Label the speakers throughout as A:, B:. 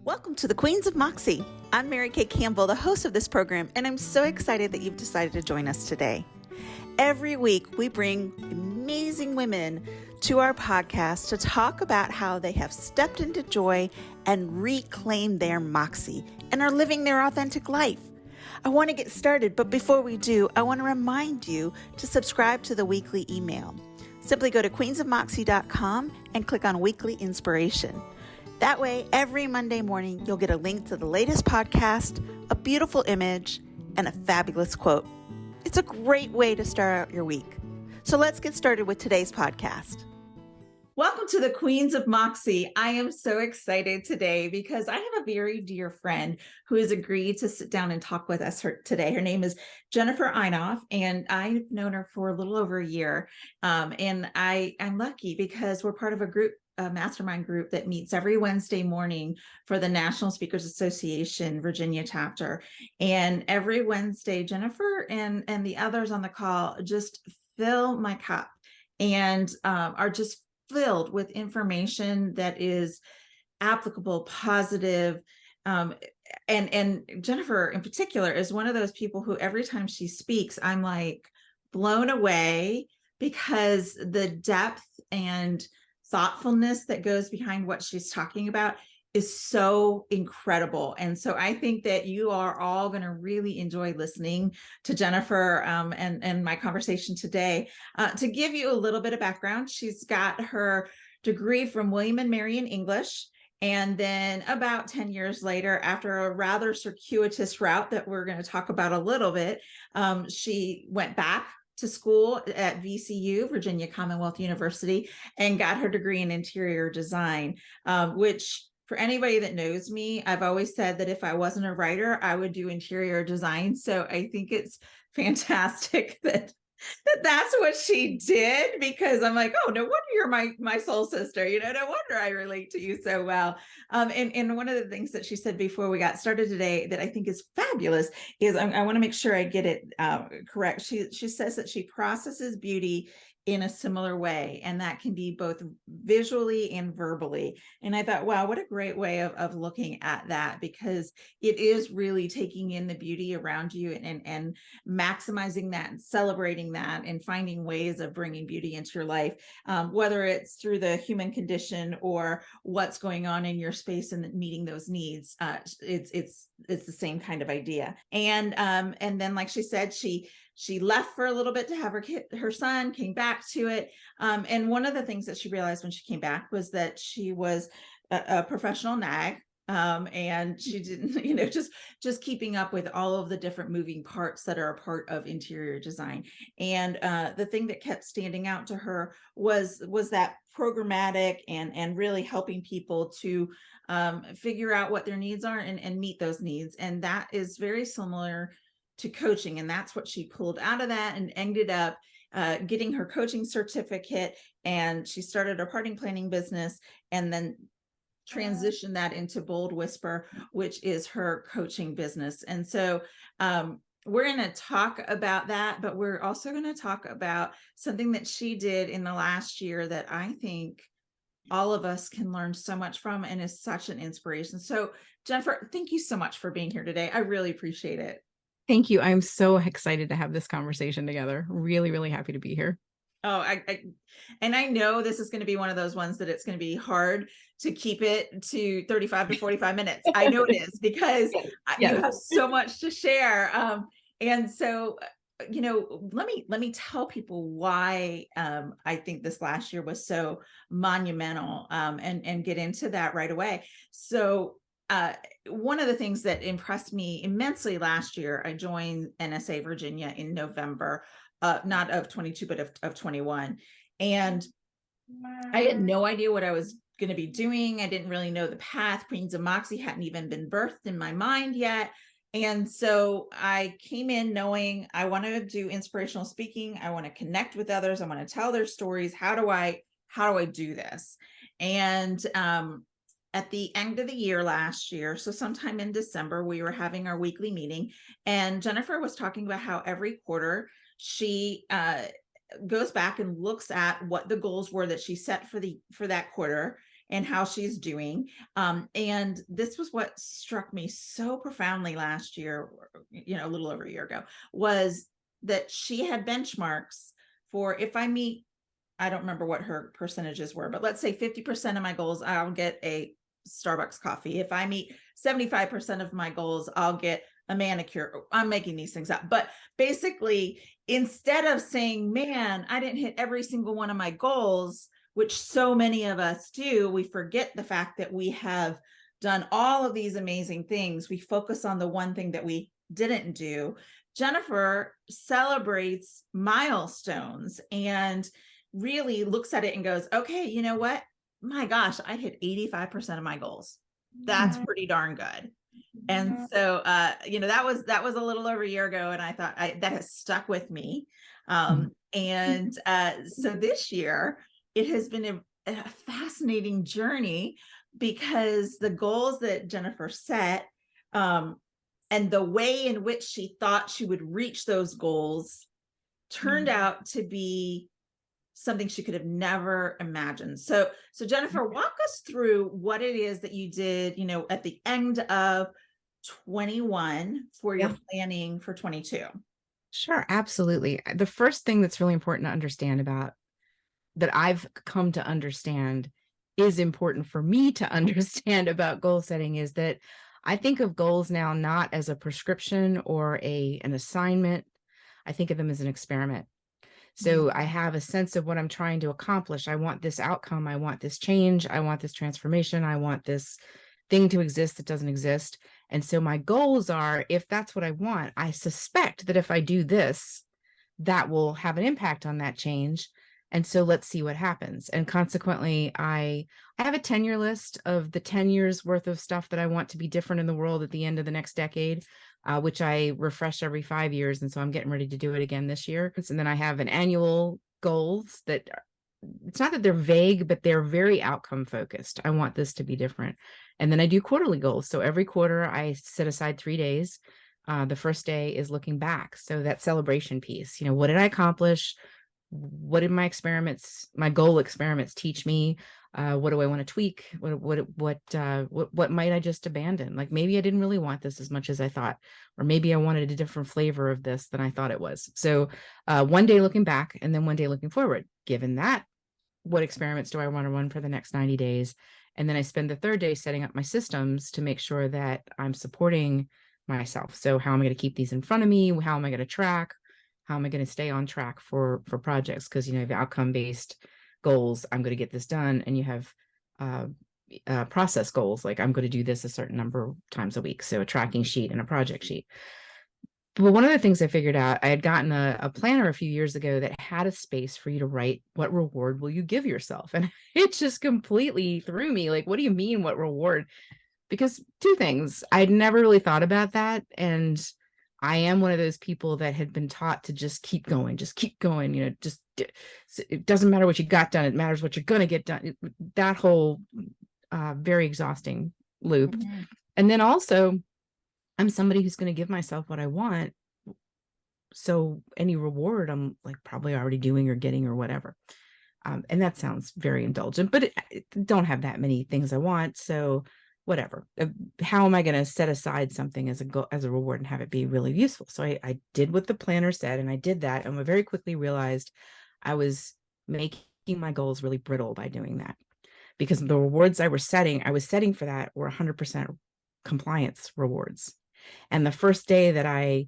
A: Welcome to the Queens of Moxie. I'm Mary Kay Campbell, the host of this program, and I'm so excited that you've decided to join us today. Every week, we bring amazing women to our podcast to talk about how they have stepped into joy and reclaimed their moxie and are living their authentic life. I want to get started, but before we do, I want to remind you to subscribe to the weekly email. Simply go to queensofmoxie.com and click on Weekly Inspiration. That way, every Monday morning, you'll get a link to the latest podcast, a beautiful image, and a fabulous quote. It's a great way to start out your week. So let's get started with today's podcast. Welcome to the Queens of Moxie. I am so excited today because I have a very dear friend who has agreed to sit down and talk with us today. Her name is Jennifer Einolf, and I've known her for a little over a year. And I'm lucky because we're part of a mastermind group that meets every Wednesday morning for the National Speakers Association Virginia chapter. And every Wednesday, Jennifer and the others on the call just fill my cup and are just filled with information that is applicable, positive. And Jennifer in particular is one of those people who every time she speaks, I'm like blown away because the depth and thoughtfulness that goes behind what she's talking about is so incredible. And so I think that you are all going to really enjoy listening to Jennifer and my conversation today. To give you a little bit of background, she's got her degree from William and Mary in English. And then about 10 years later, after a rather circuitous route that we're going to talk about a little bit, she went back to school at VCU, Virginia Commonwealth University, and got her degree in interior design, which for anybody that knows me, I've always said that if I wasn't a writer, I would do interior design. So I think it's fantastic that's what she did, because I'm like, oh, no wonder you're my soul sister. No wonder I relate to you so well. And one of the things that she said before we got started today that I think is fabulous is I want to make sure I get it correct. She says that she processes beauty in a similar way, and that can be both visually and verbally. And I thought, wow, what a great way of looking at that, because it is really taking in the beauty around you and maximizing that and celebrating that and finding ways of bringing beauty into your life, whether it's through the human condition or what's going on in your space and meeting those needs. It's the same kind of idea. And then, like she said, she left for a little bit to have her son, came back to it. And one of the things that she realized when she came back was that she was a professional nag. And she didn't, just keeping up with all of the different moving parts that are a part of interior design. And the thing that kept standing out to her was that programmatic and really helping people to figure out what their needs are and meet those needs. And that is very similar to coaching. And that's what she pulled out of that and ended up getting her coaching certificate. And she started a parting planning business and then transitioned that into Bold Whisper, which is her coaching business. And so we're going to talk about that, but we're also going to talk about something that she did in the last year that I think all of us can learn so much from and is such an inspiration. So Jennifer, thank you so much for being here today. I really appreciate it.
B: Thank you. I'm so excited to have this conversation together. Really, really happy to be here.
A: Oh, I know this is going to be one of those ones that it's going to be hard to keep it to 35 to 45 minutes. I know it is because you have so much to share. And so, let me tell people why I think this last year was so monumental, and get into that right away. So one of the things that impressed me immensely last year, I joined NSA Virginia in November, not of 22, but of 21. And I had no idea what I was going to be doing. I didn't really know the path. Queens of Moxie hadn't even been birthed in my mind yet. And so I came in knowing I want to do inspirational speaking. I want to connect with others. I want to tell their stories. How do I do this? And at the end of the year last year, so sometime in December, we were having our weekly meeting, and Jennifer was talking about how every quarter she goes back and looks at what the goals were that she set for that quarter, and how she's doing. And this was what struck me so profoundly last year, a little over a year ago, was that she had benchmarks for, if I meet, I don't remember what her percentages were, but let's say 50% of my goals, I'll get a Starbucks coffee. If I meet 75% of my goals, I'll get a manicure. I'm making these things up. But basically, instead of saying, man, I didn't hit every single one of my goals, which so many of us do, we forget the fact that we have done all of these amazing things. We focus on the one thing that we didn't do. Jennifer celebrates milestones and really looks at it and goes, okay, you know what? My gosh, I hit 85% of my goals. That's pretty darn good. And so, that was a little over a year ago. And I thought that has stuck with me. And so this year, it has been a fascinating journey, because the goals that Jennifer set, and the way in which she thought she would reach those goals turned out to be something she could have never imagined. So Jennifer, walk us through what it is that you did, at the end of 21 for your planning for 22.
B: Sure, absolutely. The first thing that's really important to understand about, that I've come to understand is important for me to understand about goal setting, is that I think of goals now not as a prescription or an assignment. I think of them as an experiment. So I have a sense of what I'm trying to accomplish. I want this outcome. I want this change. I want this transformation. I want this thing to exist that doesn't exist. And so my goals are, if that's what I want, I suspect that if I do this, that will have an impact on that change. And so let's see what happens. And consequently, I have a 10-year list of the 10 years worth of stuff that I want to be different in the world at the end of the next decade, which I refresh every 5 years. And so I'm getting ready to do it again this year. And then I have an annual goals that, it's not that they're vague, but they're very outcome focused. I want this to be different. And then I do quarterly goals. So every quarter I set aside 3 days. The first day is looking back. So that celebration piece, what did I accomplish? What did my goal experiments teach me? What do I want to tweak? What might I just abandon? Like, maybe I didn't really want this as much as I thought, or maybe I wanted a different flavor of this than I thought it was. So one day looking back, and then one day looking forward. Given that, what experiments do I want to run for the next 90 days? And then I spend the third day setting up my systems to make sure that I'm supporting myself. So how am I going to keep these in front of me? How am I going to track? How am I going to stay on track for projects? Because, you have outcome-based goals. I'm going to get this done. And you have process goals. Like, I'm going to do this a certain number of times a week. So a tracking sheet and a project sheet. But one of the things I figured out, I had gotten a planner a few years ago that had a space for you to write, what reward will you give yourself? And it just completely threw me. Like, what do you mean, what reward? Because two things, I'd never really thought about that. And I am one of those people that had been taught to just keep going, it doesn't matter what you got done. It matters what you're going to get done. That whole very exhausting loop. Mm-hmm. And then also, I'm somebody who's going to give myself what I want. So any reward, I'm like probably already doing or getting or whatever. And that sounds very indulgent, but I don't have that many things I want. So whatever. How am I going to set aside something as a reward and have it be really useful? So I did what the planner said, and I did that. And I very quickly realized I was making my goals really brittle by doing that, because the rewards I was setting for that were 100% compliance rewards. And the first day that I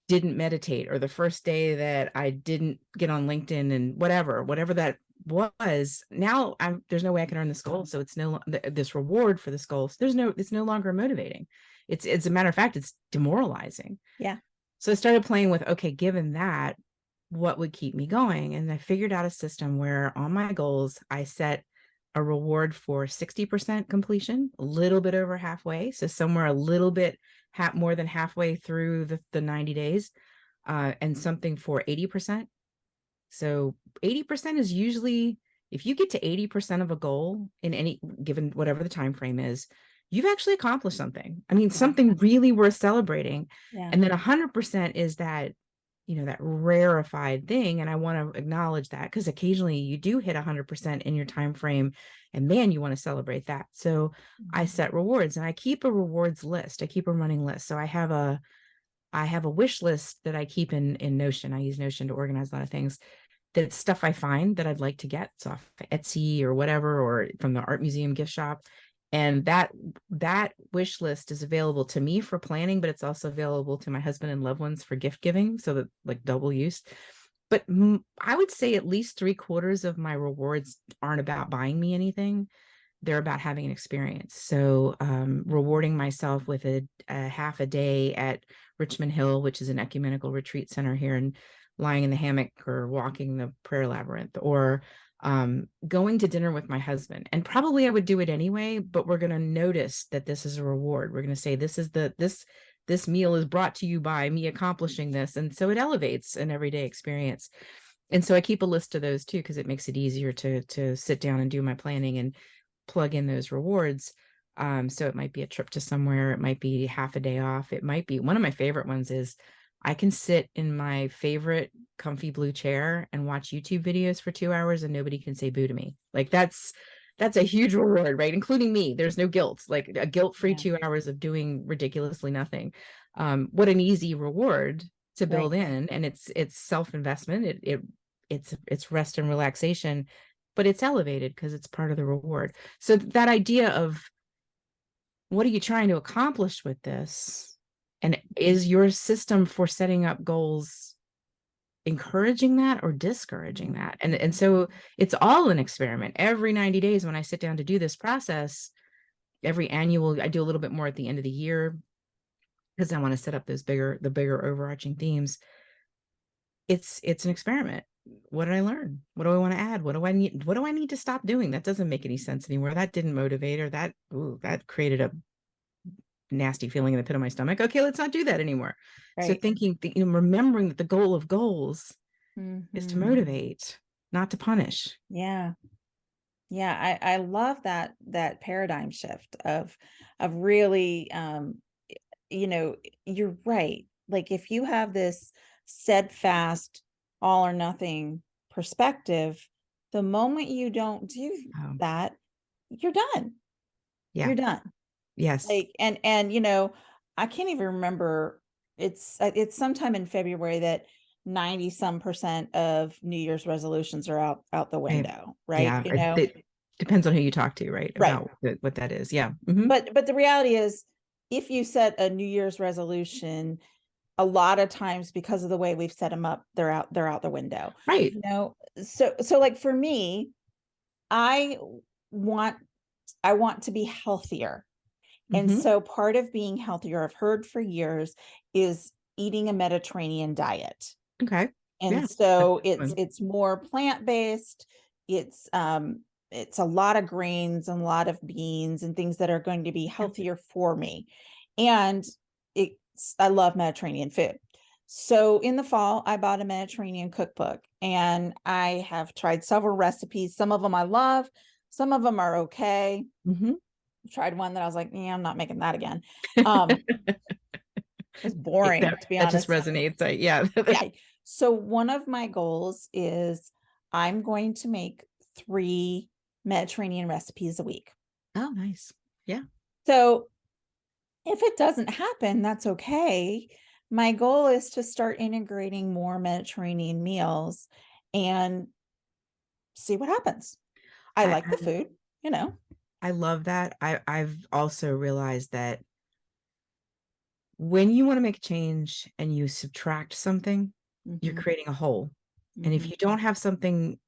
B: didn't meditate, or the first day that I didn't get on LinkedIn and whatever that was, now there's no way I can earn this goal. So it's this reward for this goal. So it's no longer motivating. It's a matter of fact, it's demoralizing.
A: Yeah.
B: So I started playing with, okay, given that, what would keep me going? And I figured out a system where on my goals, I set a reward for 60% completion, a little bit over halfway. So somewhere a little bit more than halfway through the 90 days, and something for 80%. So 80% is usually, if you get to 80% of a goal in any given, whatever the time frame is, you've actually accomplished something. I mean, something really worth celebrating. Yeah. And then 100% is that, that rarefied thing. And I want to acknowledge that, because occasionally you do hit 100% in your time frame, and man, you want to celebrate that. So I set rewards, and I keep a rewards list. I keep a running list. So I have a wish list that I keep in Notion. I use Notion to organize a lot of things. That's stuff I find that I'd like to get. It's off Etsy or whatever, or from the art museum gift shop. And that wish list is available to me for planning, but it's also available to my husband and loved ones for gift giving, so that, like, double use. But I would say at least 3/4 of my rewards aren't about buying me anything. They're about having an experience. So rewarding myself with a half a day at Richmond Hill, which is an ecumenical retreat center here, and lying in the hammock or walking the prayer labyrinth, or going to dinner with my husband. And probably I would do it anyway, but we're going to notice that this is a reward. We're going to say, this meal is brought to you by me accomplishing this. And so it elevates an everyday experience. And so I keep a list of those too, because it makes it easier to sit down and do my planning and plug in those rewards. So it might be a trip to somewhere. It might be half a day off. It might be, one of my favorite ones is, I can sit in my favorite comfy blue chair and watch YouTube videos for 2 hours and nobody can say boo to me. Like, that's a huge reward, right? Including me. There's no guilt, like a guilt-free 2 hours of doing ridiculously nothing. What an easy reward to build in. And it's self-investment. It's rest and relaxation, but it's elevated because it's part of the reward. So that idea of, what are you trying to accomplish with this? And is your system for setting up goals encouraging that or discouraging that? And so it's all an experiment. Every 90 days, when I sit down to do this process, every annual, I do a little bit more at the end of the year, because I want to set up the bigger overarching themes. It's an experiment. What did I learn? What do I want to add? What do I need to stop doing? That doesn't make any sense anymore. That didn't motivate, or that created a nasty feeling in the pit of my stomach. Okay, let's not do that anymore. So thinking, remembering that the goal of goals is to motivate, not to punish.
A: Yeah. I love that paradigm shift of really, you're right. Like, if you have this steadfast all or nothing perspective, the moment you don't do that, you're done.
B: Yeah.
A: You're done.
B: Yes.
A: Like, and I can't even remember, it's sometime in February that 90% of New Year's resolutions are out the window, right?
B: Yeah, it depends on who you talk to, right? About what that is. Yeah. Mm-hmm.
A: But the reality is, if you set a New Year's resolution, a lot of times, because of the way we've set them up, they're out the window.
B: Right.
A: So like, for me, I want to be healthier. And so part of being healthier, I've heard for years, is eating a Mediterranean diet.
B: Okay.
A: And so it's more plant-based. It's a lot of grains and a lot of beans and things that are going to be healthier for me. And I love Mediterranean food. So in the fall, I bought a Mediterranean cookbook, and I have tried several recipes. Some of them I love, some of them are okay. Tried one that I was like, yeah, I'm not making that again. It's boring, to be honest.
B: That just resonates. Yeah.
A: So one of my goals is, I'm going to make 3 Mediterranean recipes a week.
B: Oh, nice. Yeah.
A: So if it doesn't happen, that's okay. My goal is to start integrating more Mediterranean meals and see what happens. I like the food,
B: I love that. I've also realized that when you want to make a change and you subtract something, you're creating a hole. And if you don't have something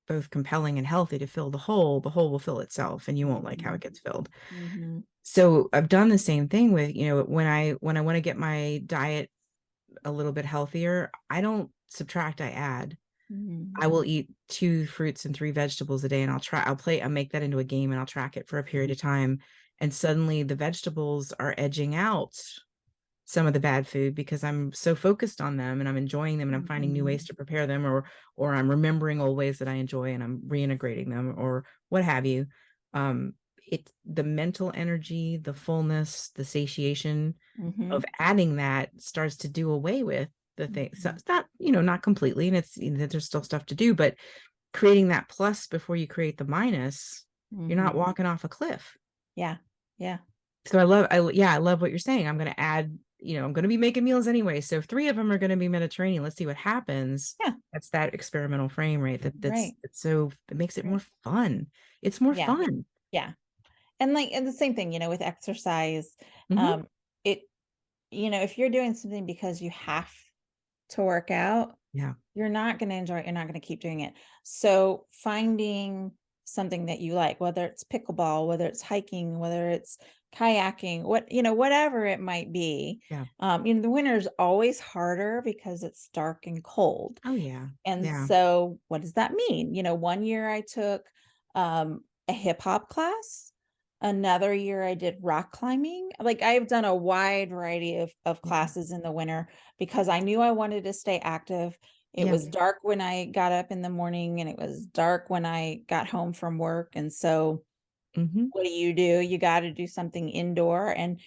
B: both compelling and healthy to fill the hole will fill itself, and you won't like how it gets filled. So I've done the same thing with, when I want to get my diet a little bit healthier, I don't subtract, I add. I will eat 2 fruits and 3 vegetables a day, and I'll make that into a game, and I'll track it for a period of time. And suddenly the vegetables are edging out some of the bad food, because I'm so focused on them and I'm enjoying them, and I'm finding new ways to prepare them, or I'm remembering old ways that I enjoy and I'm reintegrating them, or what have you. The mental energy, the fullness, the satiation of adding that starts to do away with the thing. So it's not, not completely, and it's, there's still stuff to do, but creating that plus before you create the minus, you're not walking off a cliff.
A: Yeah. Yeah.
B: So I love what you're saying. I'm going to add, I'm going to be making meals anyway. So 3 of them are going to be Mediterranean. Let's see what happens.
A: Yeah.
B: That's that experimental frame, right?
A: Right.
B: So it makes it more fun. It's more
A: Yeah.
B: fun.
A: Yeah. And the same thing, with exercise,
B: Mhm.
A: it, if you're doing something because you have to work out,
B: Yeah.
A: you're not going to enjoy it. You're not going to keep doing it. So finding something that you like, whether it's pickleball, whether it's hiking, whether it's kayaking, whatever it might be.
B: Yeah.
A: The winter is always harder because it's dark and cold.
B: Oh yeah.
A: And
B: Yeah.
A: so what does that mean? One year I took a hip hop class. Another year I did rock climbing. Like I've done a wide variety of classes in the winter because I knew I wanted to stay active. It
B: Yeah.
A: was dark when I got up in the morning and it was dark when I got home from work. And so
B: Mhm.
A: what do? You got to do something indoor. And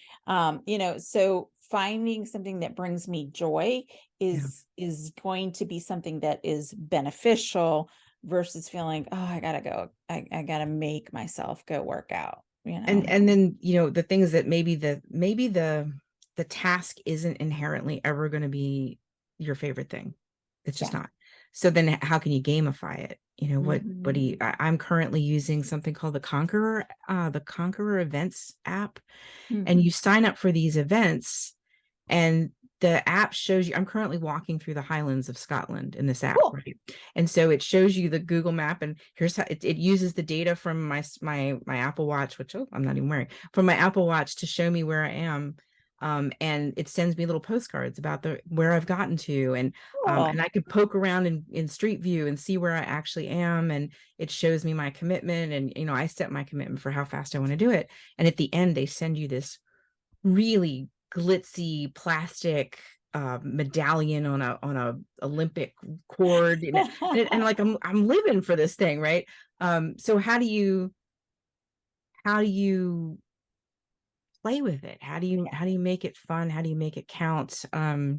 A: so finding something that brings me joy
B: Yeah.
A: is going to be something that is beneficial versus feeling, oh, I gotta go. I gotta make myself go work out,
B: And then, the things that maybe the task isn't inherently ever going to be your favorite thing. It's just
A: Yeah.
B: not. So then how can you gamify it? What do you,
A: Mhm.
B: I'm currently using something called the Conqueror events app, and
A: Mhm.
B: you sign up for these events, and the app shows you. I'm currently walking through the Highlands of Scotland in this app,
A: Cool.
B: right? And so it shows you the Google map, and here's how it uses the data from my Apple Watch, which, I'm not even wearing, from my Apple Watch to show me where I am. And it sends me little postcards about where I've gotten to, and
A: Cool.
B: I could poke around in Street View and see where I actually am, and it shows me my commitment, and I set my commitment for how fast I want to do it. And at the end, they send you this really glitzy plastic medallion on a Olympic cord, and like I'm living for this thing, right? So how do you play with it? How do you make it fun? How do you make it count? How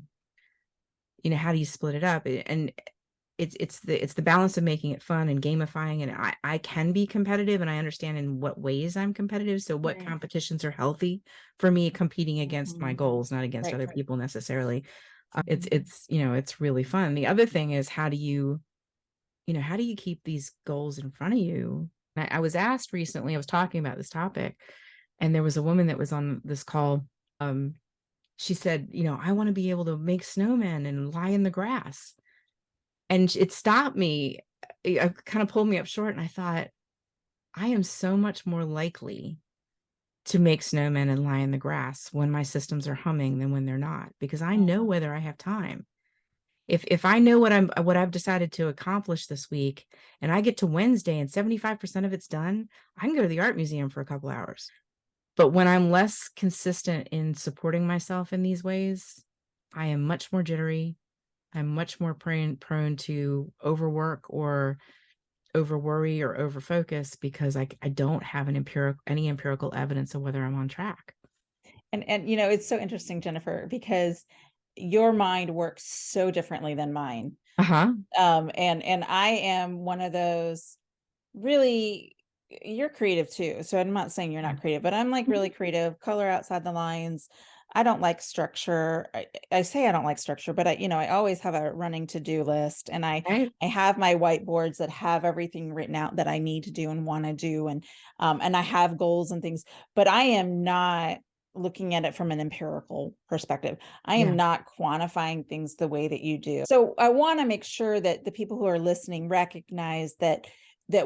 B: do you split it up? And it's the balance of making it fun and gamifying. And I can be competitive, and I understand in what ways I'm competitive. So what
A: Right.
B: competitions are healthy for me, competing against my
A: Mhm.
B: goals, not against
A: Right.
B: other
A: Right.
B: people necessarily. It's really fun. The other thing is, how do you keep these goals in front of you? I was asked recently, I was talking about this topic, and there was a woman that was on this call. She said, I want to be able to make snowmen and lie in the grass. And it stopped me. It kind of pulled me up short, and I thought, I am so much more likely to make snowmen and lie in the grass when my systems are humming than when they're not, because I know whether I have time. If I know what I've decided to accomplish this week, and I get to Wednesday and 75% of it's done, I can go to the art museum for a couple hours. But when I'm less consistent in supporting myself in these ways, I am much more jittery. I'm much more prone to overwork or over worry or over focus, because I don't have any empirical evidence of whether I'm on track.
A: And it's so interesting, Jennifer, because your mind works so differently than mine.
B: Uh-huh.
A: And I am one of those really, you're creative too. So I'm not saying you're
B: Yeah.
A: not creative, but I'm like really creative, color outside the lines. I don't like structure. I say I don't like structure, but I always have a running to-do list, and
B: Right.
A: I have my whiteboards that have everything written out that I need to do and want to do. And I have goals and things, but I am not looking at it from an empirical perspective. I am
B: Yeah.
A: not quantifying things the way that you do. So I want to make sure that the people who are listening recognize that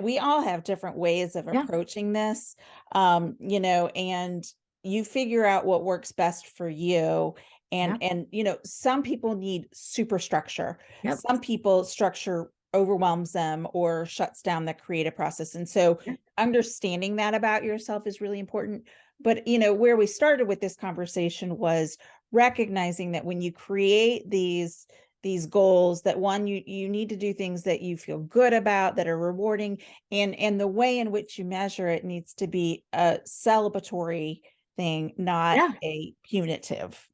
A: we all have different ways of
B: Yeah.
A: approaching this, and you figure out what works best for you.
B: Yeah.
A: And some people need super structure.
B: Yep.
A: Some people structure overwhelms them or shuts down the creative process. And so
B: Yeah.
A: understanding that about yourself is really important. But where we started with this conversation was recognizing that when you create these goals, that one, you need to do things that you feel good about, that are rewarding, and the way in which you measure it needs to be a celebratory thing, not
B: Yeah.
A: a punitive approach.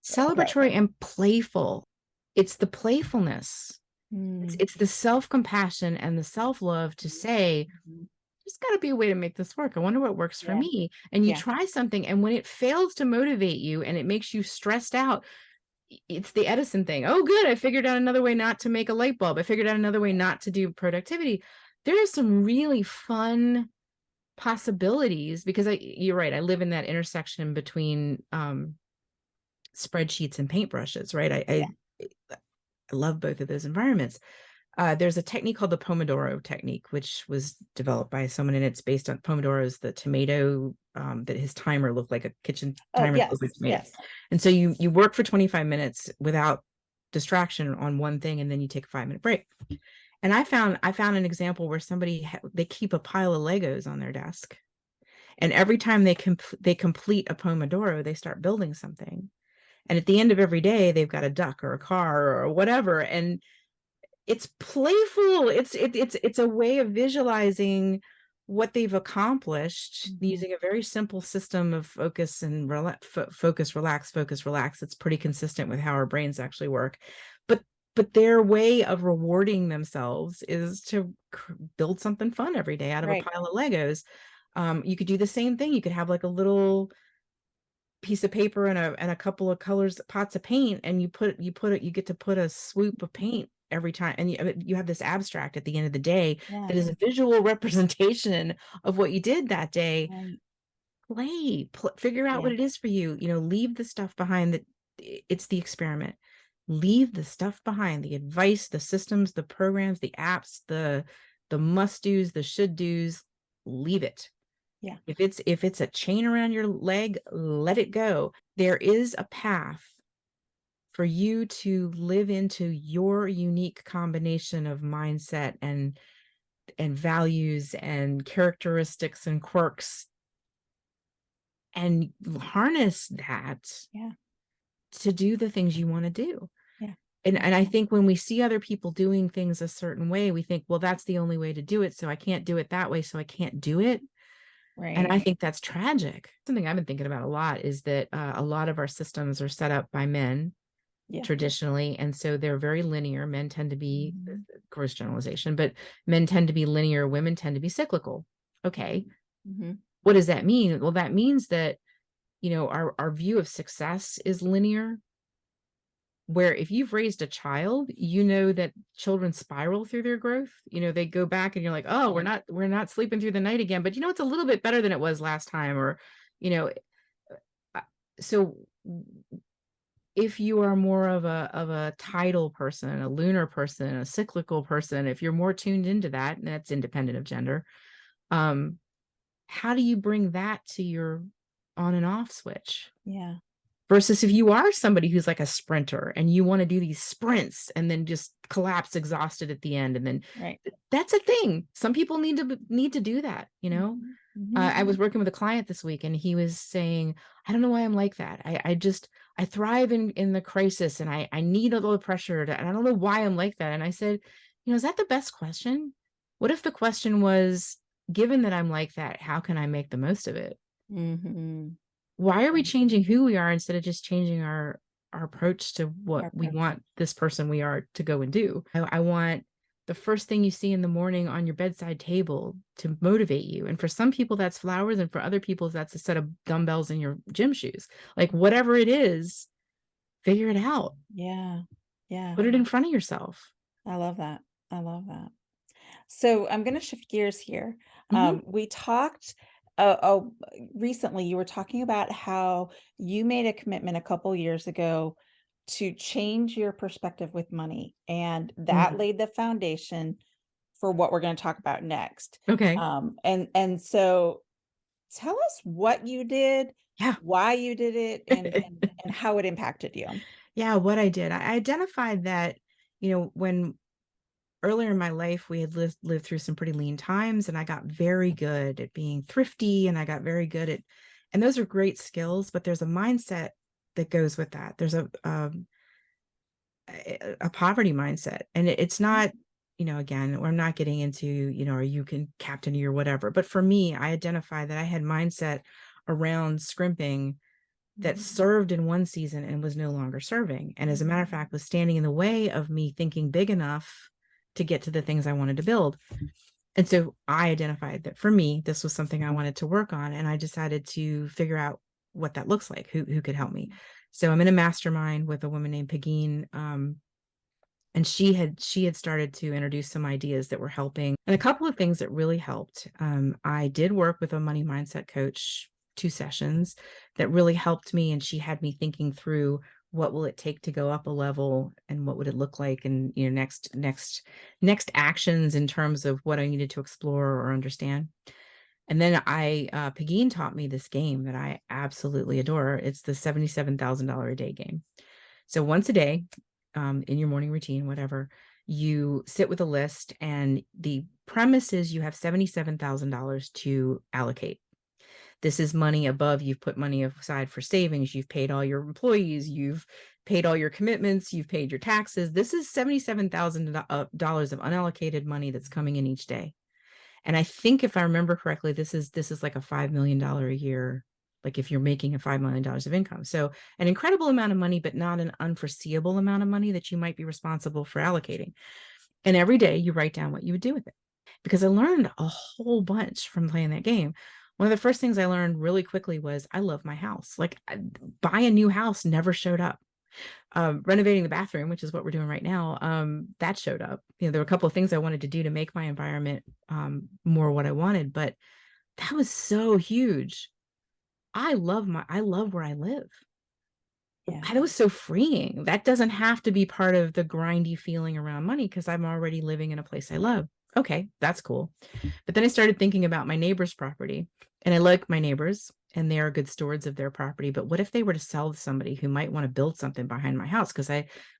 B: Celebratory and playful. It's the playfulness.
A: Mm.
B: It's the self-compassion and the self-love to say,
A: Mhm.
B: there's got to be a way to make this work. I wonder what works for
A: Yeah.
B: me. And you
A: Yeah.
B: try something, and when it fails to motivate you and it makes you stressed out, it's the Edison thing. Oh, good. I figured out another way not to make a light bulb. I figured out another way not to do productivity. There are some really fun possibilities because you're right. I live in that intersection between spreadsheets and paintbrushes, right?
A: Yeah.
B: I love both of those environments. There's a technique called the Pomodoro technique, which was developed by someone, and it's based on Pomodoro's the tomato that his timer looked like a kitchen
A: Oh,
B: timer that
A: yes.
B: looked like a tomato.
A: Yes.
B: And so you work for 25 minutes without distraction on one thing, and then you take a 5-minute break. And I found an example where they keep a pile of Legos on their desk, and every time they complete a Pomodoro, they start building something. And at the end of every day, they've got a duck or a car or whatever, and it's playful. It's a way of visualizing what they've accomplished using a very simple system of focus and focus, relax, focus, relax. It's pretty consistent with how our brains actually work. But their way of rewarding themselves is to build something fun every day out of a
A: Right.
B: pile of Legos. You could do the same thing. You could have like a little piece of paper and a couple of colors pots of paint, and you get to put a swoop of paint every time, and you have this abstract at the end of the day
A: Yeah.
B: that is a visual representation of what you did that day.
A: Right.
B: Figure out what
A: Yeah.
B: it is for you. Leave the stuff behind. That it's the experiment. Leave the stuff behind, the advice, the systems, the programs, the apps, the must do's, the should do's. Leave it.
A: Yeah.
B: If it's a chain around your leg, let it go. There is a path for you to live into your unique combination of mindset and values and characteristics and quirks, and harness that
A: Yeah.
B: to do the things you want to do.
A: Yeah.
B: And I think when we see other people doing things a certain way, we think, well, that's the only way to do it, so I can't do it that way, so I can't do it. And I
A: Right.
B: think that's tragic. Something I've been thinking about a lot is that a lot of our systems are set up by men
A: Yeah.
B: traditionally. And so they're very linear. Men tend to be,
A: Mhm.
B: gross generalization, but men tend to be linear. Women tend to be cyclical. Okay.
A: Mhm.
B: What does that mean? Well, that means that, our view of success is linear, where if you've raised a child, that children spiral through their growth. They go back and you're like, oh, we're not sleeping through the night again, but it's a little bit better than it was last time. Or, you know, so if you are more of a tidal person, a lunar person, a cyclical person, if you're more tuned into that, and that's independent of gender, how do you bring that to your on and off switch?
A: Yeah.
B: Versus if you are somebody who's like a sprinter and you want to do these sprints and then just collapse exhausted at the end, and then
A: Right.
B: that's a thing. Some people need to do that.
A: Mhm.
B: I
A: Mhm.
B: was working with a client this week, and he was saying, I don't know why I'm like that. I thrive in the crisis, and I need a little pressure and I don't know why I'm like that. And I said, is that the best question? What if the question was, given that I'm like that, how can I make the most of it?
A: Mhm.
B: Why are we
A: Yeah.
B: changing who we are instead of just changing our approach to what
A: Our
B: we
A: approach.
B: want this person we are to go and do? I want the first thing you see in the morning on your bedside table to motivate you. And for some people, that's flowers. And for other people, that's a set of dumbbells in your gym shoes. Like whatever it is, figure it out.
A: Yeah. Yeah.
B: Put it in front of yourself.
A: I love that. I love that. So I'm going to shift gears here.
B: Mhm.
A: We talked recently. You were talking about how you made a commitment a couple years ago to change your perspective with money, and that
B: Mm.
A: laid the foundation for what we're going to talk about next.
B: Okay.
A: And so tell us what you did,
B: Yeah.
A: why you did it, and how it impacted you.
B: Yeah. What I did, I identified that, when earlier in my life, we had lived through some pretty lean times, and I got very good at being thrifty, and I got very good at, and those are great skills, but there's a mindset that goes with that. There's a poverty mindset, and it's not, again, I'm not getting into, or you can captain or whatever, but for me, I identify that I had mindset around scrimping that served in one season and was no longer serving. And as a matter of fact, was standing in the way of me thinking big enough to get to the things I wanted to build. And so I identified that for me, this was something I wanted to work on. And I decided to figure out what that looks like, who could help me. So I'm in a mastermind with a woman named Pegeen. And she had started to introduce some ideas that were helping. And a couple of things that really helped. I did work with a money mindset coach, 2 sessions that really helped me. And she had me thinking through, what will it take to go up a level, and what would it look like, and next actions in terms of what I needed to explore or understand. And then Pegeen taught me this game that I absolutely adore. It's the $77,000 a day game. So once a day, in your morning routine, whatever, you sit with a list, and the premise is you have $77,000 to allocate. This is money above. You've put money aside for savings. You've paid all your employees. You've paid all your commitments. You've paid your taxes. This is $77,000 of unallocated money that's coming in each day. And I think, if I remember correctly, this is like a $5 million a year. Like if you're making a $5 million of income. So an incredible amount of money, but not an unforeseeable amount of money that you might be responsible for allocating. And every day you write down what you would do with it. Because I learned a whole bunch from playing that game. One of the first things I learned really quickly was I love my house. Like, buy a new house never showed up. Renovating the bathroom, which is what we're doing right now, that showed up. There were a couple of things I wanted to do to make my environment more what I wanted, but that was so huge. I love where I live. Yeah. That was so freeing. That doesn't have to be part of the grindy feeling around money, because I'm already living in a place I love. Okay, that's cool. But then I started thinking about my neighbor's property, and I like my neighbors and they are good stewards of their property. But what if they were to sell to somebody who might want to build something behind my house? Because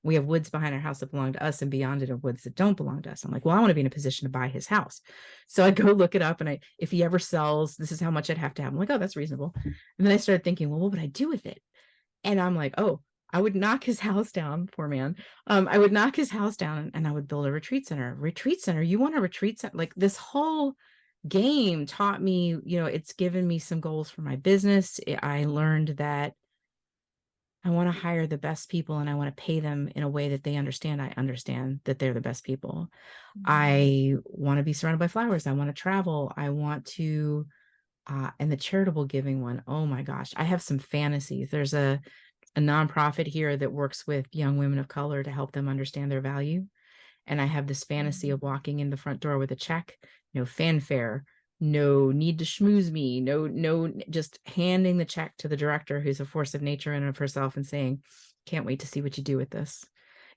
B: we have woods behind our house that belong to us, and beyond it are woods that don't belong to us. I'm like, well, I want to be in a position to buy his house. So I go look it up, and if he ever sells, this is how much I'd have to have. I'm like, oh, that's reasonable. And then I started thinking, well, what would I do with it? And I'm like, oh, I would knock his house down, poor man. I would knock his house down, and I would build a retreat center. You want a retreat center? Like, this whole game taught me, it's given me some goals for my business. I learned that I want to hire the best people, and I want to pay them in a way that they understand. I understand that they're the best people. Mm-hmm. I want to be surrounded by flowers. I want to travel. I want to, and the charitable giving one, oh my gosh, I have some fantasies. There's a nonprofit here that works with young women of color to help them understand their value. And I have this fantasy of walking in the front door with a check, no fanfare, no need to schmooze me, no, just handing the check to the director, who's a force of nature in and of herself, and saying, can't wait to see what you do with this.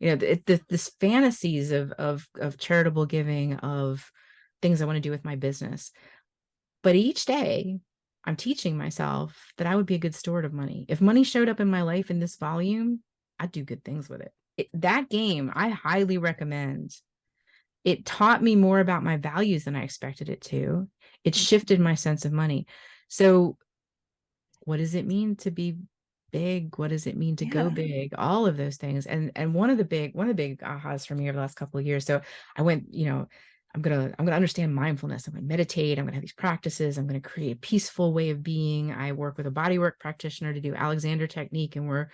B: This fantasies of charitable giving, of things I want to do with my business. But each day I'm teaching myself that I would be a good steward of money. If money showed up in my life in this volume, I'd do good things with it. That game, I highly recommend. It taught me more about my values than I expected it to. It shifted my sense of money. So what does it mean to be big? What does it mean to go big? All of those things. And one of the big ahas for me over the last couple of years. So I went, I'm gonna understand mindfulness. I'm gonna meditate. I'm gonna have these practices. I'm gonna create a peaceful way of being. I work with a bodywork practitioner to do Alexander technique, and we're,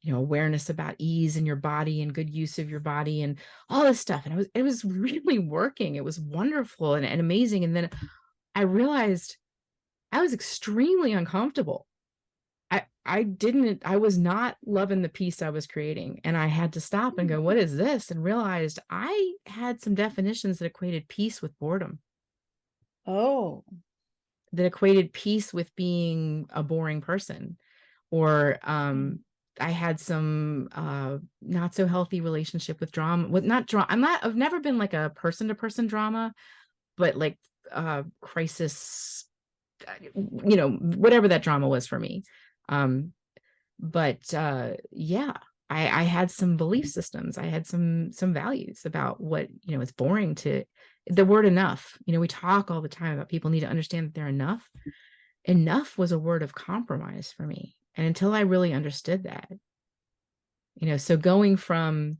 B: awareness about ease in your body and good use of your body and all this stuff. And it was really working. It was wonderful and amazing. And then I realized I was extremely uncomfortable. I was not loving the peace I was creating. And I had to stop and go, what is this? And realized I had some definitions that equated peace with boredom.
A: Oh.
B: That equated peace with being a boring person. Or I had some not so healthy relationship with drama. I've never been like a person to person drama, but like crisis, whatever that drama was for me. I had some belief systems. I had some values about what, it's boring to the word enough. We talk all the time about people need to understand that they're enough. Enough was a word of compromise for me. And until I really understood that, so going from,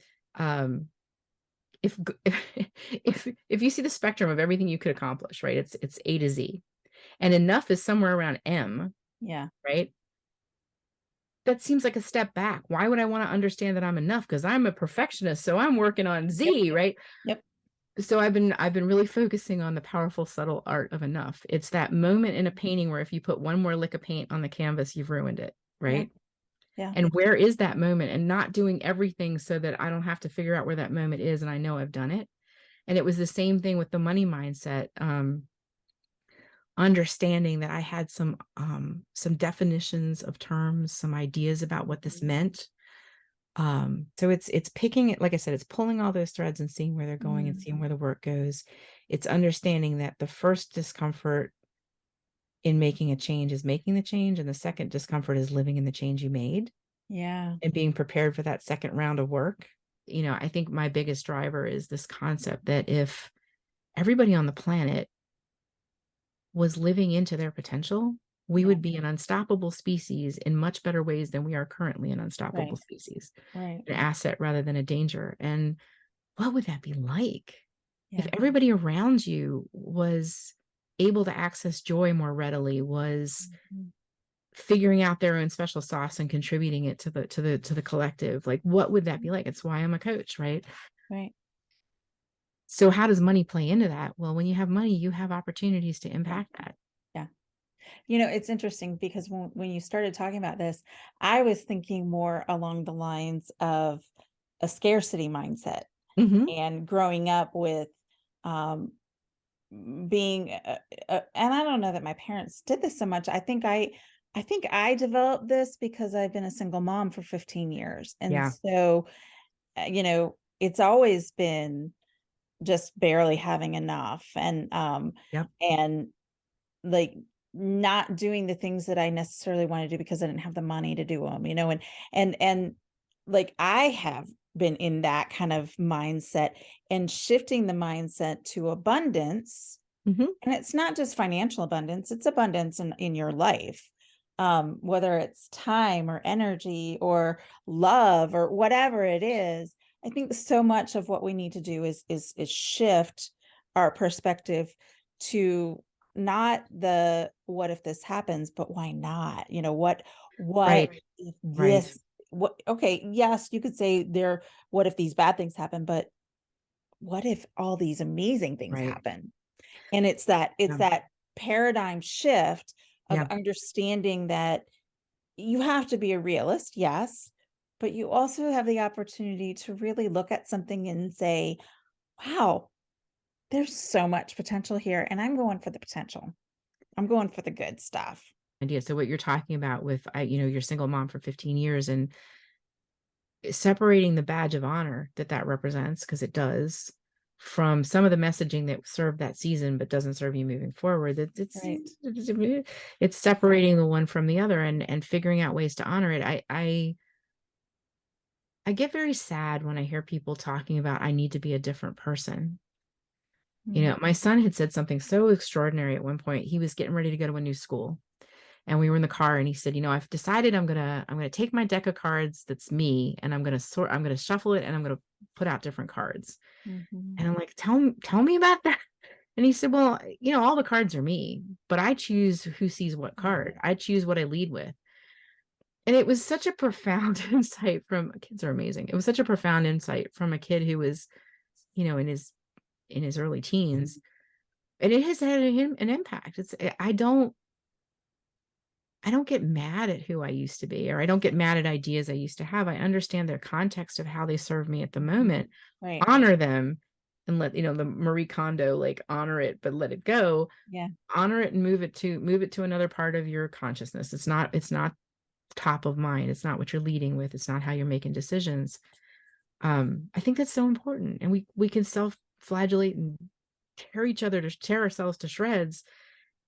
B: if you see the spectrum of everything you could accomplish, right? It's A to Z, and enough is somewhere around M.
A: Yeah.
B: Right. that seems like a step back. Why would I want to understand that I'm enough? Because I'm a perfectionist, so I'm working on
A: Yep.
B: Z, right?
A: Yep.
B: So I've been really focusing on the powerful, subtle art of enough. It's that moment in a painting where if you put one more lick of paint on the canvas, you've ruined it,
A: Yeah.
B: right?
A: Yeah.
B: And where is that moment? And not doing everything so that I don't have to figure out where that moment is, and I know I've done it. And it was the same thing with the money mindset. Understanding that I had some definitions of terms, some ideas about what this meant. So it's picking it, like I said, it's pulling all those threads and seeing where they're going and seeing where the work goes. It's understanding that the first discomfort in making a change is making the change, and the second discomfort is living in the change you made
A: Yeah.
B: and being prepared for that second round of work. I think my biggest driver is this concept that if everybody on the planet was living into their potential, we
A: Yeah.
B: would be an unstoppable species in much better ways than we are currently an unstoppable
A: Right.
B: species,
A: Right.
B: an asset rather than a danger. And what would that be like if
A: Yeah.
B: everybody around you was able to access joy more readily, was
A: Mhm.
B: figuring out their own special sauce and contributing it to the collective? Like, what would that be like? It's why I'm a coach, right?
A: Right.
B: So how does money play into that? Well, when you have money, you have opportunities to
A: Yeah.
B: impact that.
A: Yeah. It's interesting because when you started talking about this, I was thinking more along the lines of a scarcity mindset
B: Hmm.
A: and growing up with um, being, and I don't know that my parents did this so much. I think I developed this because I've been a single mom for 15 years. And
B: Yeah.
A: so, it's always been just barely having enough
B: Yep.
A: and like not doing the things that I necessarily want to do because I didn't have the money to do them, and like I have been in that kind of mindset and shifting the mindset to abundance.
B: Hmm.
A: And it's not just financial abundance, it's abundance in your life. Whether it's time or energy or love or whatever it is. I think so much of what we need to do is shift our perspective to not the what if this happens, but why not? What
B: Right.
A: if
B: Right.
A: this what okay, yes, you could say there what if these bad things happen, but what if all these amazing things
B: Right.
A: happen? And it's
B: Yeah.
A: that paradigm shift of
B: Yeah.
A: understanding that you have to be a realist, yes, but you also have the opportunity to really look at something and say, wow, there's so much potential here, and I'm going for the potential. I'm going for the good stuff.
B: Idea. So what you're talking about with, you're single mom for 15 years and separating the badge of honor that represents, because it does, from some of the messaging that served that season but doesn't serve you moving forward.
A: Right.
B: It's separating the one from the other and figuring out ways to honor it. I get very sad when I hear people talking about I need to be a different person.
A: Mm.
B: My son had said something so extraordinary at one point. He was getting ready to go to a new school, and we were in the car, and he said, I've decided I'm gonna take my deck of cards that's me, and I'm gonna shuffle it, and I'm gonna put out different cards.
A: Mhm.
B: And I'm like, tell me about that. And he said, well, all the cards are me, but I choose who sees what card. I choose what I lead with. And it was such a profound insight from kids are amazing. It was such a profound insight from a kid who was, in his early teens. And it has had an impact. I don't get mad at who I used to be, or I don't get mad at ideas I used to have. I understand their context of how they serve me at the moment,
A: Right.
B: honor them, and let, the Marie Kondo, like, honor it, but let it go,
A: Yeah.
B: honor it and move it to another part of your consciousness. It's not top of mind. It's not what you're leading with. It's not how you're making decisions. I think that's so important. And we can self-flagellate and tear ourselves to shreds.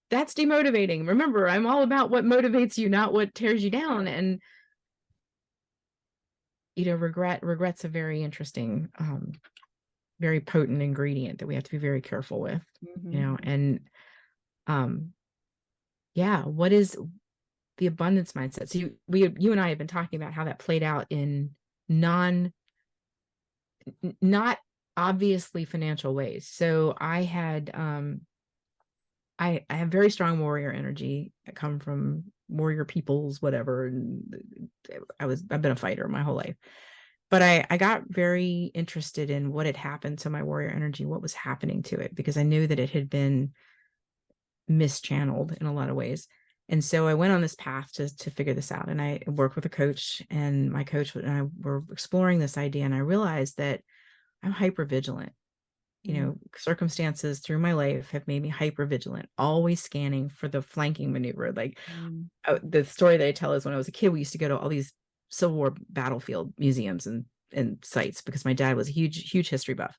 B: That's demotivating. Remember, I'm all about what motivates you, not what tears you down. And regret's a very interesting, very potent ingredient that we have to be very careful with.
A: Mhm.
B: And um yeah, what is the abundance mindset? So you and I have been talking about how that played out in non not obviously financial ways. So I I have very strong warrior energy. I come from warrior peoples, whatever. And I've been a fighter my whole life. But I got very interested in what had happened to my warrior energy, what was happening to it, because I knew that it had been mischanneled in a lot of ways. And so I went on this path to figure this out. And I worked with a coach, and my coach and I were exploring this idea. And I realized that I'm hyper vigilant. Circumstances through my life have made me hyper vigilant, always scanning for the flanking maneuver. Like the story that I tell is when I was a kid, we used to go to all these Civil War battlefield museums and sites because my dad was a huge history buff.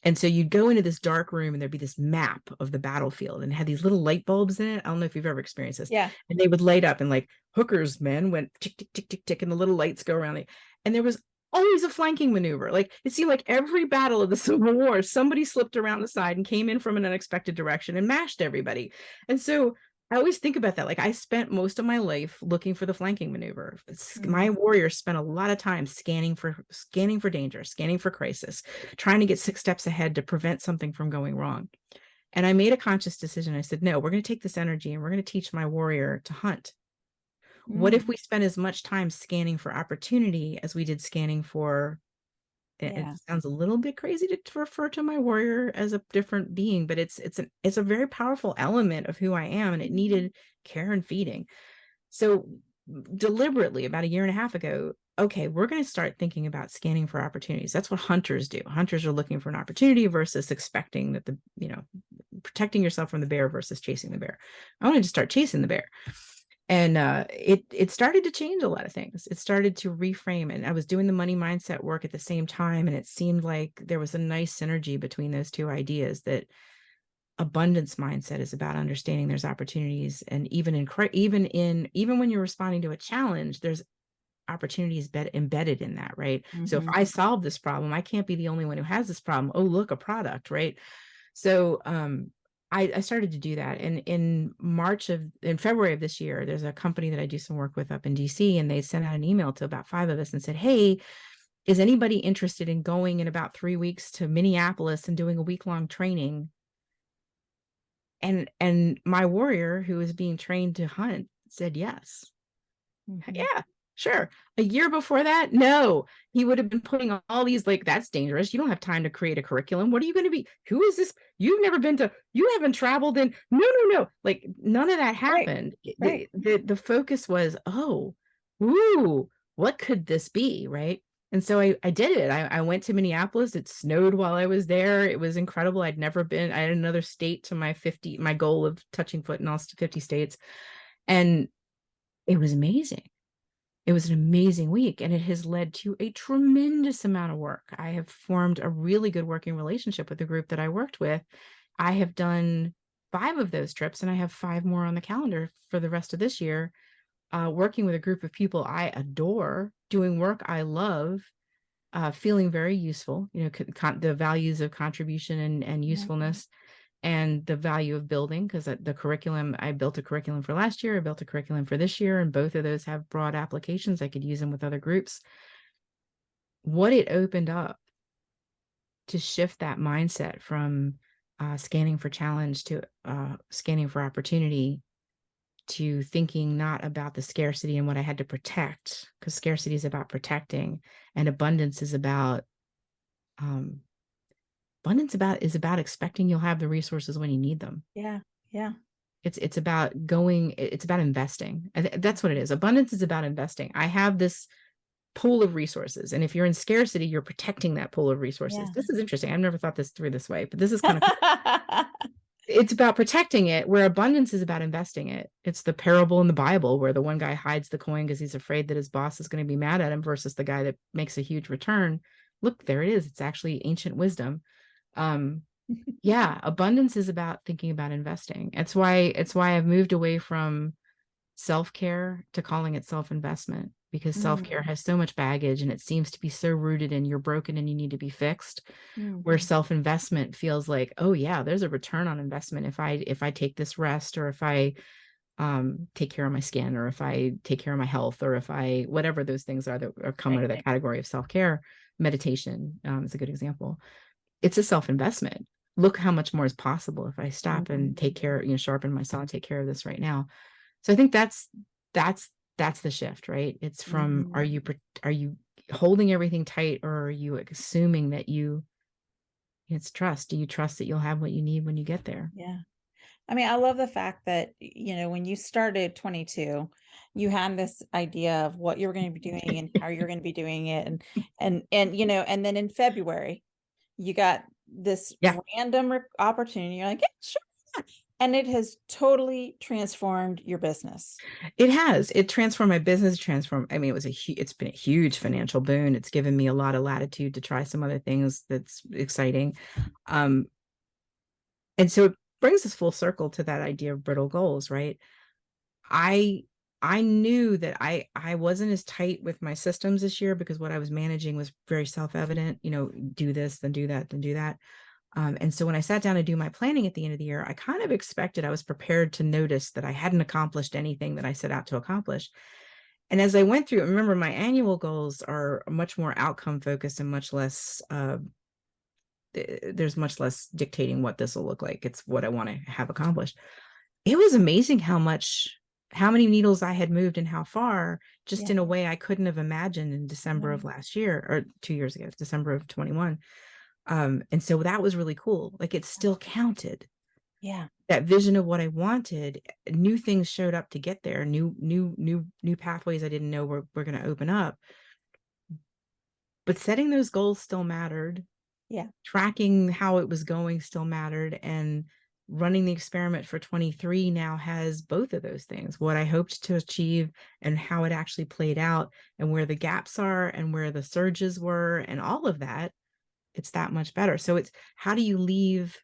B: And so you'd go into this dark room and there'd be this map of the battlefield and it had these little light bulbs in it. I don't know if you've ever experienced this.
A: Yeah.
B: And they would light up and like Hooker's men went tick, tick, tick, tick, tick, and the little lights go around it. And there was always a flanking maneuver. Like it seemed like every battle of the Civil War, somebody slipped around the side and came in from an unexpected direction and mashed everybody. And so I always think about that. Like I spent most of my life looking for the flanking maneuver. My warriors spent a lot of time scanning for danger, scanning for crisis, trying to get 6 steps ahead to prevent something from going wrong. And I made a conscious decision. I said, no, we're going to take this energy and we're going to teach my warrior to hunt. What if we spend as much time scanning for opportunity as we did scanning for, it sounds a little bit crazy to refer to my warrior as a different being, but it's a very powerful element of who I am, and it needed care and feeding. So deliberately about 1.5 years ago, okay, we're going to start thinking about scanning for opportunities. That's what hunters do. Hunters are looking for an opportunity versus expecting that protecting yourself from the bear versus chasing the bear. I wanted to start chasing the bear. And it started to change a lot of things. It started to reframe, and I was doing the money mindset work at the same time. And it seemed like there was a nice synergy between those two ideas, that abundance mindset is about understanding there's opportunities. And even when you're responding to a challenge, there's opportunities embedded in that, right? So if I solve this problem, I can't be the only one who has this problem. Oh, look, a product, right? So I started to do that. And in February of this year, there's a company that I do some work with up in DC, and they sent out an email to about 5 of us and said, hey, is anybody interested in going in about 3 weeks to Minneapolis and doing a week-long training? And my warrior, who is being trained to hunt, said yes. Yeah, sure. A year before that, no, he would have been putting all these, like, that's dangerous. You don't have time to create a curriculum. What are you going to be? Who is this? You haven't traveled in. No. Like none of that happened. Right. The focus was, what could this be? Right. And so I did it. I went to Minneapolis. It snowed while I was there. It was incredible. I'd never been. I had another state to my goal of touching foot in all 50 states. And it was amazing. It was an amazing week, and it has led to a tremendous amount of work. I have formed a really good working relationship with the group that I worked with. I have done 5 of those trips, and I have 5 more on the calendar for the rest of this year, working with a group of people I adore, doing work I love, feeling very useful, the values of contribution and usefulness. And the value of building, because the curriculum, I built a curriculum for last year, I built a curriculum for this year, and both of those have broad applications. I could use them with other groups. What it opened up to shift that mindset from scanning for challenge to scanning for opportunity, to thinking not about the scarcity and what I had to protect, because scarcity is about protecting, and abundance is about expecting you'll have the resources when you need them.
A: Yeah.
B: It's about investing. That's what it is. Abundance is about investing. I have this pool of resources, and if you're in scarcity, you're protecting that pool of resources. Yeah. This is interesting. I've never thought this through this way, but this is kind of cool. It's about protecting it, where abundance is about investing it. It's the parable in the Bible where the one guy hides the coin because he's afraid that his boss is going to be mad at him, versus the guy that makes a huge return. Look, there it is. It's actually ancient wisdom. Abundance is about thinking about investing. It's why I've moved away from self-care to calling it self-investment, because self-care has so much baggage, and it seems to be so rooted in you're broken and you need to be fixed, where self-investment feels like, oh yeah, there's a return on investment if I take this rest, or if I take care of my skin, or if I take care of my health, or if I whatever those things are that come under that category of self-care. Meditation is a good example. It's a self-investment. look how much more is possible if I stop and take care, sharpen my saw and take care of this right now. So I think that's the shift, right? It's from, are you holding everything tight, or are you assuming that it's trust? Do you trust that you'll have what you need when you get there?
A: Yeah. I mean, I love the fact that, when you started 22, you had this idea of what you were going to be doing and how you're going to be doing it. And then in February, you got this
B: Yeah.
A: random opportunity. You're like, yeah, sure. Yeah. And it has totally transformed your business.
B: It has. It transformed my business, I mean, it's been a huge financial boon. It's given me a lot of latitude to try some other things that's exciting. And so it brings us full circle to that idea of brittle goals, right? I knew that I wasn't as tight with my systems this year, because what I was managing was very self-evident, do this, then do that, then do that. And so when I sat down to do my planning at the end of the year, I kind of expected, I was prepared to notice that I hadn't accomplished anything that I set out to accomplish. And as I went through, remember, my annual goals are much more outcome focused and much less, there's much less dictating what this will look like. It's what I want to have accomplished. It was amazing how many needles I had moved and how far, just in a way I couldn't have imagined in December of last year, or 2 years ago, December of 21. And so that was really cool. Like, it still counted.
A: Yeah.
B: That vision of what I wanted, new things showed up to get there. New pathways I didn't know were going to open up. But setting those goals still mattered.
A: Yeah.
B: Tracking how it was going still mattered. And running the experiment for 23 now has both of those things: what I hoped to achieve and how it actually played out, and where the gaps are and where the surges were, and all of that. It's that much better. So it's, how do you leave,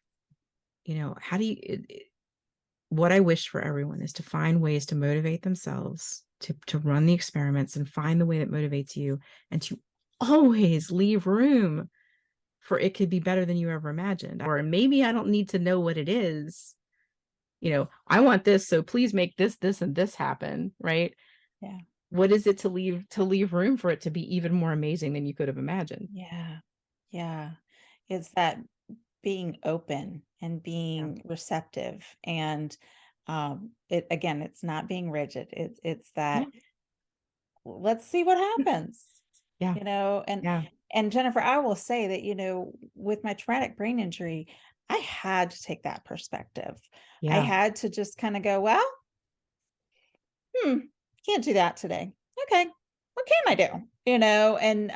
B: what I wish for everyone is to find ways to motivate themselves to run the experiments, and find the way that motivates you, and to always leave room for it could be better than you ever imagined. Or maybe I don't need to know what it is. I want this, so please make this, and this happen, right?
A: Yeah.
B: What is it to leave room for it to be even more amazing than you could have imagined?
A: Yeah. Yeah. It's that being open and being receptive, and it's not being rigid. It's that, let's see what happens.
B: Yeah.
A: And Jennifer, I will say that, with my traumatic brain injury, I had to take that perspective. I had to just kind of go, well, can't do that today. Okay, what can I do?
B: Yes.
A: And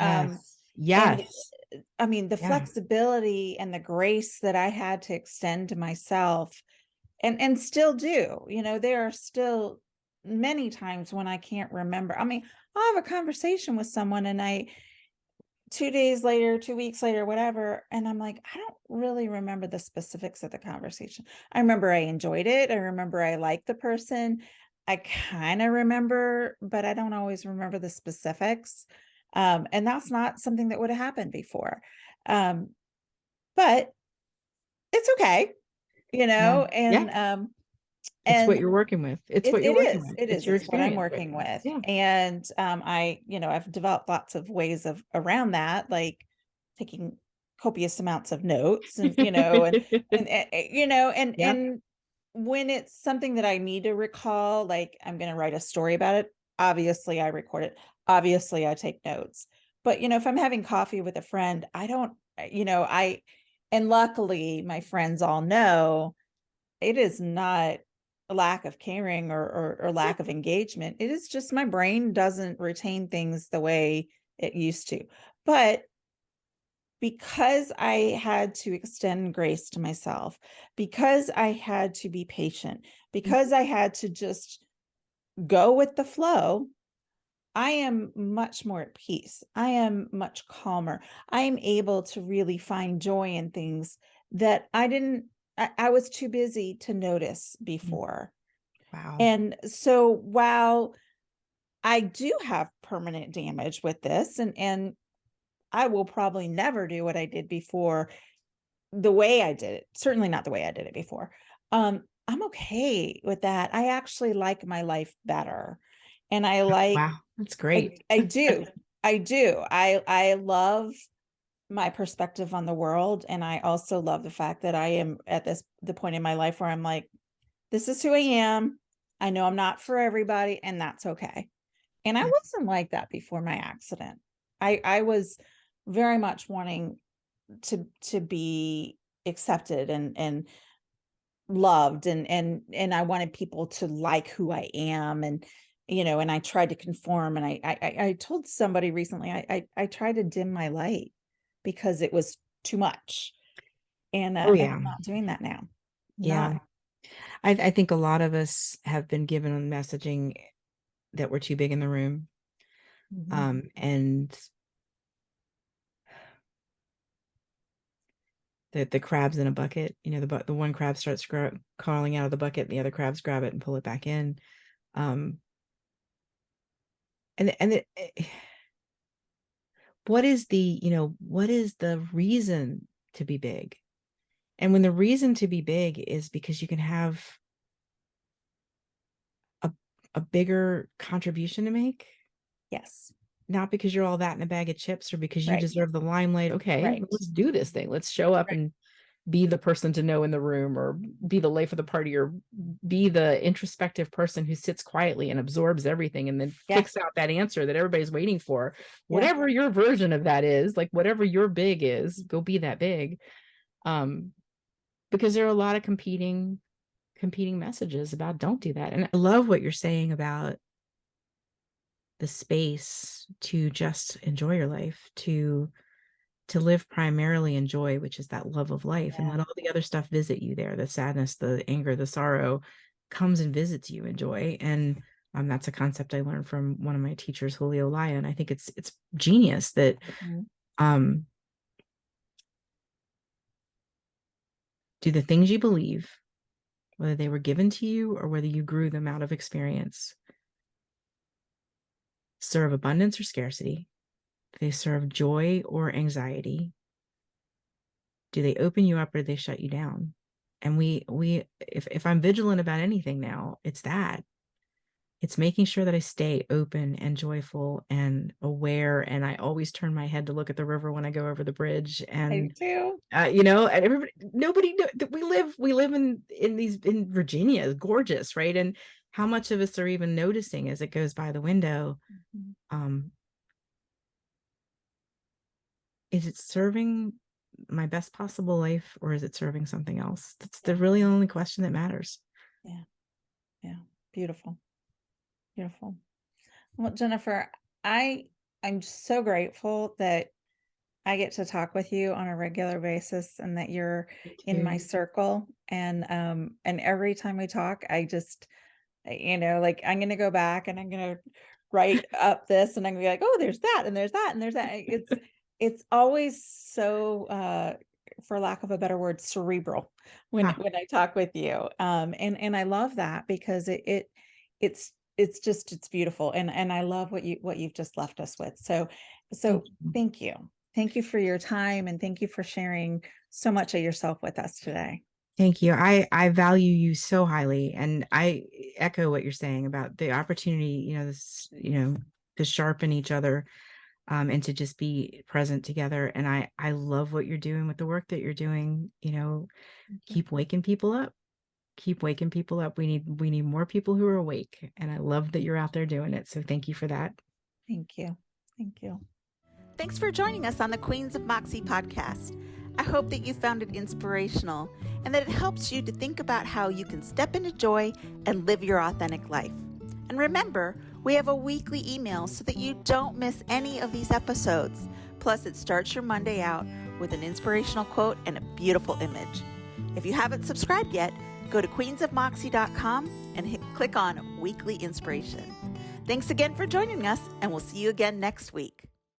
A: I mean, the flexibility and the grace that I had to extend to myself, and still do. There are still many times when I can't remember. I mean, I'll have a conversation with someone, and 2 days later, 2 weeks later, whatever, and I'm like, I don't really remember the specifics of the conversation. I remember I enjoyed it. I remember I liked the person. I kind of remember, but I don't always remember the specifics. And that's not something that would have happened before. But it's okay,
B: It's what
A: and
B: you're working with. It's what you're working with.
A: it
B: It's
A: is,
B: your
A: it's what I'm
B: experience
A: working
B: right
A: with.
B: now.
A: And I've developed lots of ways around that, like taking copious amounts of notes, and and when it's something that I need to recall, like I'm going to write a story about it, obviously I record it, obviously I take notes. But if I'm having coffee with a friend, I don't, and luckily my friends all know it is not a lack of caring or lack of engagement. It is just my brain doesn't retain things the way it used to. But because I had to extend grace to myself, because I had to be patient, because I had to just go with the flow, I am much more at peace. I am much calmer. I am able to really find joy in things that I was too busy to notice before.
B: Wow.
A: And so while I do have permanent damage with this, and I will probably never do what I did before the way I did it, certainly not the way I did it before. I'm okay with that. I actually like my life better. And I like,
B: wow, that's great.
A: I do. I love my perspective on the world. And I also love the fact that I am at the point in my life where I'm like, this is who I am. I know I'm not for everybody, and that's okay. And I
B: Yeah.
A: wasn't like that before my accident. I was very much wanting to be accepted and loved, and I wanted people to like who I am, and and I tried to conform, and I told somebody recently I tried to dim my light because it was too much,
B: Oh
A: and
B: yeah.
A: I'm not doing that now.
B: Yeah.
A: Not.
B: I think a lot of us have been given messaging that we're too big in the room.
A: Mhm.
B: And the crabs in a bucket, the one crab starts crawling out of the bucket and the other crabs grab it and pull it back in. Um, what is the reason to be big? And when the reason to be big is because you can have a bigger contribution to make,
A: Yes.
B: not because you're all that in a bag of chips or because you
A: Right.
B: deserve the limelight. Okay,
A: Right.
B: let's do this thing. Let's show up
A: Right.
B: and be the person to know in the room, or be the life of the party, or be the introspective person who sits quietly and absorbs everything and then
A: Yeah.
B: kicks out that answer that everybody's waiting for.
A: Yeah.
B: Whatever your version of that is, like whatever your big is, go be that big. Because there are a lot of competing messages about don't do that. And I love what you're saying about the space to just enjoy your life, to live primarily in joy, which is that love of life, and
A: Yeah.
B: let all the other stuff visit you there. The sadness, the anger, the sorrow comes and visits you in joy. And that's a concept I learned from one of my teachers, Julio Laya. And I think it's genius that
A: Mhm.
B: um do the things you believe, whether they were given to you or whether you grew them out of experience, serve abundance or scarcity? Do they serve joy or anxiety? Do they open you up or do they shut you down? And if I'm vigilant about anything now, it's that. It's making sure that I stay open and joyful and aware. And I always turn my head to look at the river when I go over the bridge.
A: I
B: And
A: do.
B: and everybody, nobody we live in Virginia, is gorgeous, right? And how much of us are even noticing as it goes by the window?
A: Mhm.
B: um is it serving my best possible life, or is it serving something else? That's the
A: Yeah.
B: really only question that matters.
A: Yeah. Yeah. Beautiful. Beautiful. Well, Jennifer, I I'm so grateful that I get to talk with you on a regular basis and that you're
B: Me
A: in my
B: too.
A: circle. And every time we talk, I just like I'm gonna go back and I'm gonna write up this and I'm gonna be like, oh, there's that and there's that and there's that. It's always so for lack of a better word, cerebral
B: Ah,
A: when I talk with you. And I love that because it's beautiful. And I love what you've just left us with.
B: thank
A: So
B: you.
A: thank you. Thank you for your time and thank you for sharing so much of yourself with us today.
B: Thank you. I value you so highly, and I echo what you're saying about the opportunity, to sharpen each other, and to just be present together. And I love what you're doing with the work that you're doing.
A: Thank you.
B: Keep waking people up. Keep waking people up. We need more people who are awake, and I love that you're out there doing it. So thank you for that.
A: Thank you. Thank you.
C: Thanks for joining us on the Queens of Moxie podcast. I hope that you found it inspirational and that it helps you to think about how you can step into joy and live your authentic life. And remember, we have a weekly email so that you don't miss any of these episodes. Plus, it starts your Monday out with an inspirational quote and a beautiful image. If you haven't subscribed yet, go to queensofmoxie.com and click on Weekly Inspiration. Thanks again for joining us, and we'll see you again next week.